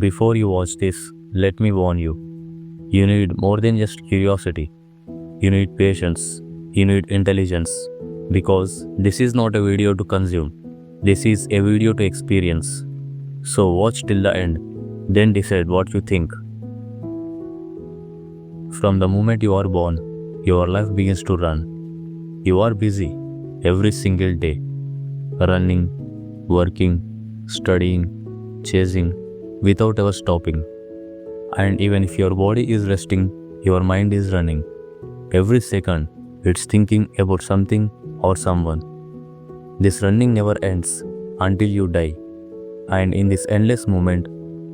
before you watch this, let me warn you. You need more than just curiosity. You need patience. You need intelligence. Because this is not a video to consume. This is a video to experience. So watch till the end. Then decide what you think. From the moment you are born, your life begins to run. You are busy every single day. Running, working, studying, chasing, without ever stopping. And even if your body is resting, your mind is running. Every second, it's thinking about something or someone. This running never ends until you die. And in this endless moment,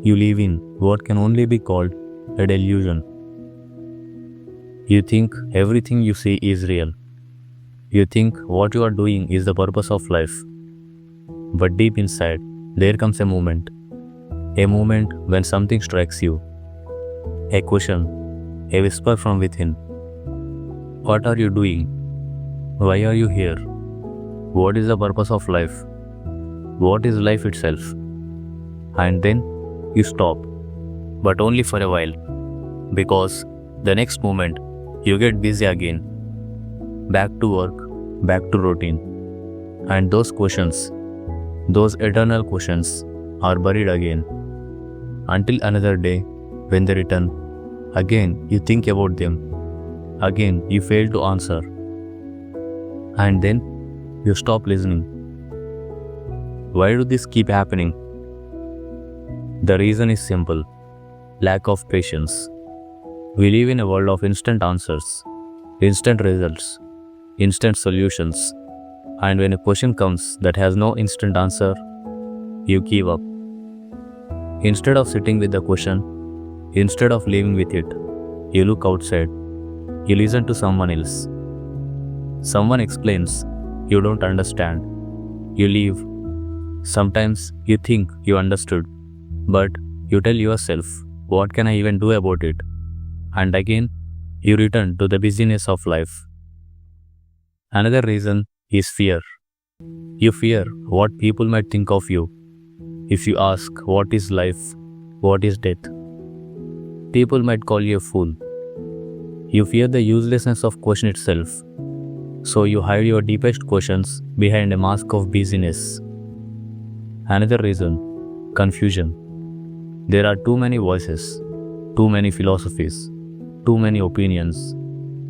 you live in what can only be called a delusion. You think everything you see is real. You think what you are doing is the purpose of life. But deep inside, there comes a moment. A moment when something strikes you. A question, a whisper from within. What are you doing? Why are you here? What is the purpose of life? What is life itself? And then you stop, but only for a while. Because the next moment, you get busy again. Back to work, back to routine. And those questions, those eternal questions, are buried again. Until another day, when they return, again you think about them. Again you fail to answer. And then you stop listening. Why do this keep happening? The reason is simple. Lack of patience. We live in a world of instant answers, instant results, instant solutions. And when a question comes that has no instant answer, you give up. Instead of sitting with the question, instead of living with it, you look outside. You listen to someone else. Someone explains, you don't understand. You leave. Sometimes you think you understood, but you tell yourself, what can I even do about it? And again, you return to the busyness of life. Another reason is fear. You fear what people might think of you. If you ask, what is life? What is death? People might call you a fool. You fear the uselessness of question itself. So you hide your deepest questions behind a mask of busyness. Another reason, confusion. There are too many voices, too many philosophies, too many opinions.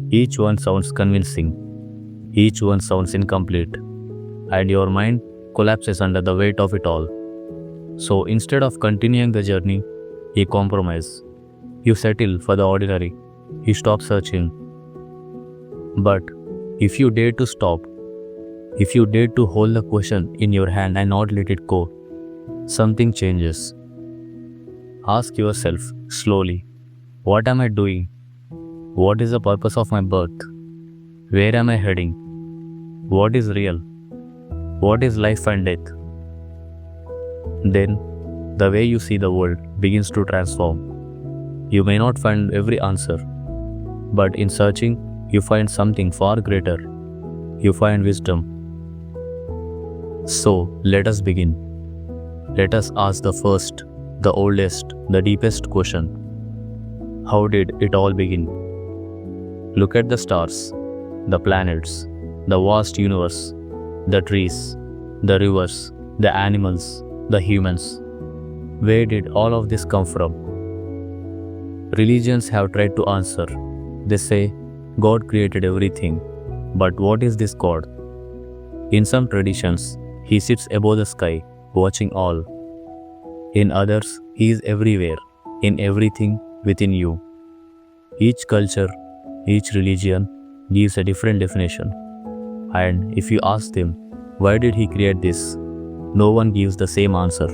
Each one sounds convincing. Each one sounds incomplete. And your mind collapses under the weight of it all. So instead of continuing the journey, you compromise. You settle for the ordinary. You stop searching. But if you dare to stop, if you dare to hold the question in your hand and not let it go, something changes. Ask yourself slowly, what am I doing? What is the purpose of my birth? Where am I heading? What is real? What is life and death? Then, the way you see the world begins to transform. You may not find every answer, but in searching, you find something far greater. You find wisdom. So, let us begin. Let us ask the first, the oldest, the deepest question. How did it all begin? Look at the stars, the planets, the vast universe, the trees, the rivers, the animals, the humans. Where did all of this come from? Religions have tried to answer. They say, God created everything. But what is this God? In some traditions, He sits above the sky, watching all. In others, He is everywhere, in everything within you. Each culture, each religion gives a different definition. And if you ask them, why did He create this? No one gives the same answer.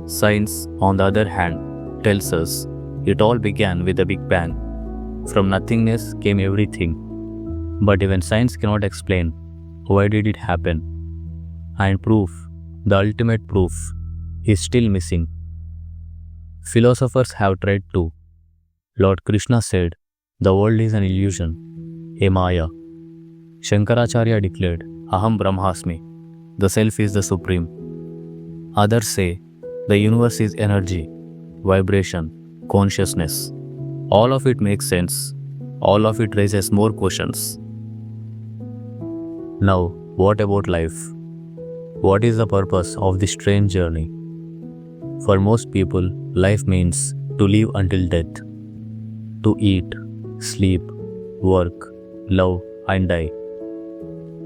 Science, on the other hand, tells us it all began with a Big Bang. From nothingness came everything. But even science cannot explain why did it happen. And proof, the ultimate proof, is still missing. Philosophers have tried to. Lord Krishna said, the world is an illusion, a maya. Shankaracharya declared, Aham Brahmasmi, the self is the supreme. Others say, The universe is energy, vibration, consciousness. All of it makes sense. All of it raises more questions. Now, what about life? What is the purpose of this strange journey? For most people, life means to live until death. To eat, sleep, work, love, and die.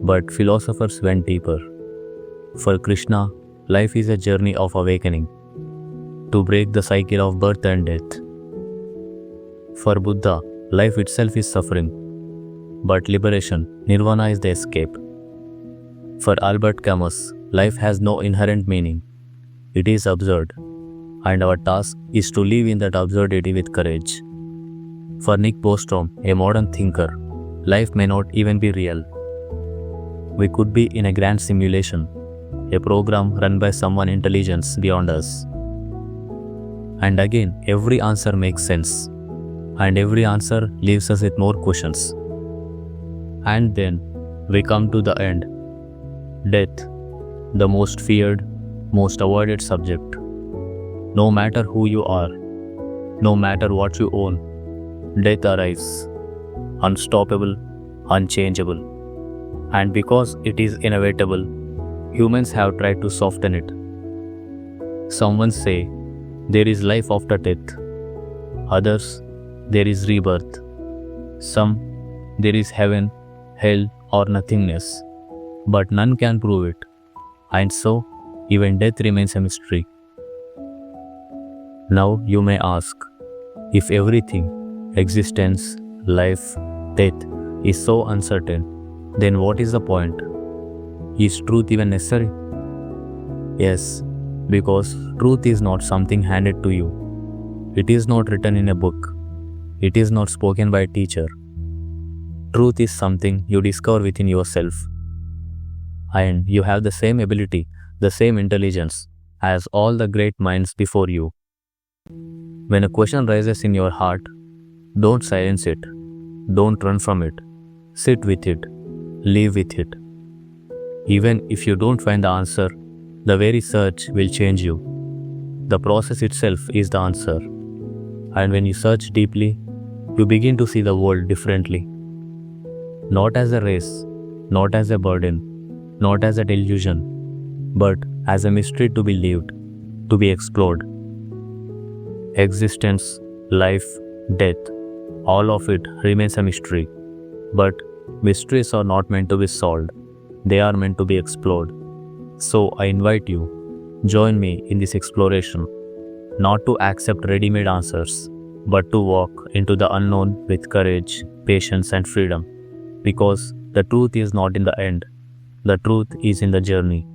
But philosophers went deeper. For Krishna, life is a journey of awakening, to break the cycle of birth and death. For Buddha, life itself is suffering, but liberation, nirvana, is the escape. For Albert Camus, life has no inherent meaning. It is absurd, and our task is to live in that absurdity with courage. For Nick Bostrom, a modern thinker, life may not even be real. We could be in a grand simulation, a program run by someone intelligence beyond us. And again, every answer makes sense, and every answer leaves us with more questions. And then we come to the end. Death, the most feared, most avoided subject. No matter who you are, no matter what you own, death arrives, unstoppable, unchangeable. And because it is inevitable, humans have tried to soften it. Some say there is life after death. Others, there is rebirth. Some, there is heaven, hell, or nothingness. But none can prove it. And so, even death remains a mystery. Now you may ask, if everything, existence, life, death, is so uncertain, then what is the point? Is truth even necessary? Yes, because truth is not something handed to you. It is not written in a book. It is not spoken by a teacher. Truth is something you discover within yourself. And you have the same ability, the same intelligence as all the great minds before you. When a question rises in your heart, don't silence it. Don't run from it. Sit with it. Live with it. Even if you don't find the answer, the very search will change you. The process itself is the answer. And when you search deeply, you begin to see the world differently. Not as a race, not as a burden, not as a delusion, but as a mystery to be lived, to be explored. Existence, life, death, all of it remains a mystery. But mysteries are not meant to be solved. They are meant to be explored. So I invite you, join me in this exploration, not to accept ready-made answers, but to walk into the unknown with courage, patience, and freedom. Because the truth is not in the end. The truth is in the journey.